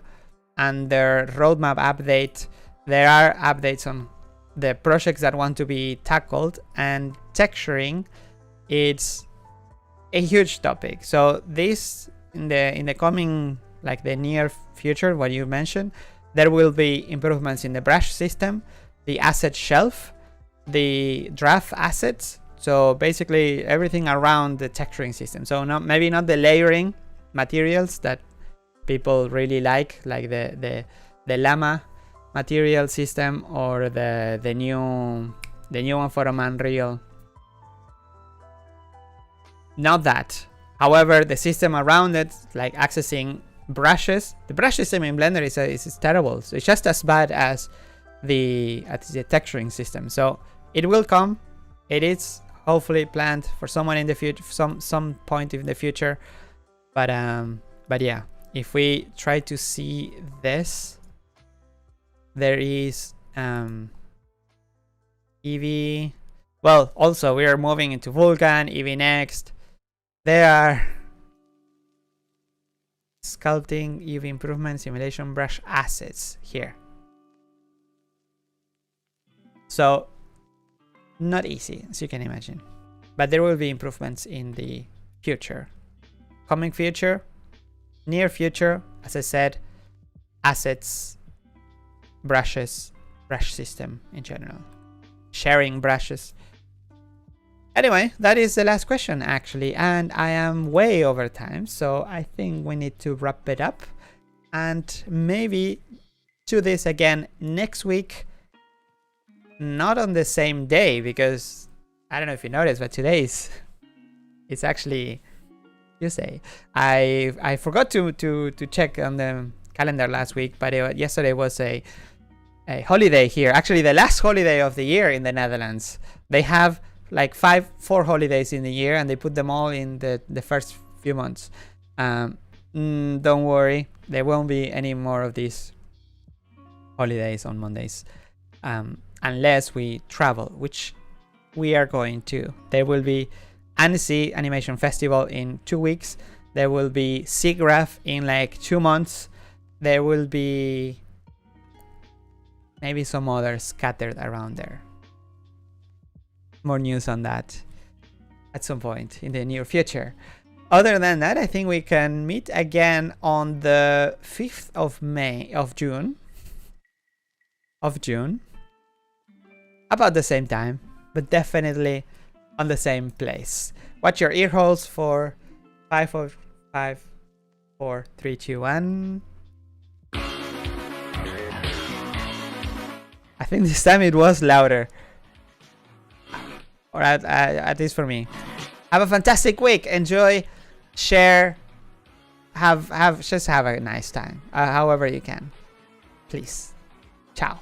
and their roadmap update. There are updates on the projects that want to be tackled, and texturing, it's a huge topic. So this in the coming, like the near future, what you mentioned, there will be improvements in the brush system, the asset shelf, the draft assets. So basically everything around the texturing system. So maybe not the layering materials that people really like the llama material system, or the new one for Unreal. Not that. However, the system around it, like accessing brushes, the brush system in Blender is terrible. So it's just as bad as the texturing system. So it will come. It is hopefully planned for someone in the future, some point in the future. But yeah, if we try to see this, there is Eevee. Well, also we are moving into Vulkan, Eevee Next. There are sculpting, Eevee improvement, simulation, brush assets here. So not easy, as you can imagine, but there will be improvements in the future, coming future, near future. As I said, assets, brushes, brush system in general, sharing brushes. Anyway, that is the last question actually, and I am way over time, so I think we need to wrap it up and maybe do this again next week. Not on the same day, because I don't know if you noticed, but today it's actually Tuesday. I forgot to check on the calendar last week, but yesterday was a holiday here. Actually, the last holiday of the year in the Netherlands. They have like 4 holidays in the year, and they put them all in the first few months. Don't worry, there won't be any more of these holidays on Mondays, unless we travel, which we are going to. There will be Annecy Animation Festival in 2 weeks. There will be SIGGRAPH in like 2 months. There will be maybe some others scattered around there. More news on that at some point in the near future. Other than that, I think we can meet again on the 5th of June, about the same time, but definitely on the same place. Watch your ear holes for 5, 4, 5, 4, 3, 2, 1. I think this time it was louder. Or at least for me. Have a fantastic week. Enjoy, share, just have a nice time. However you can. Please. Ciao.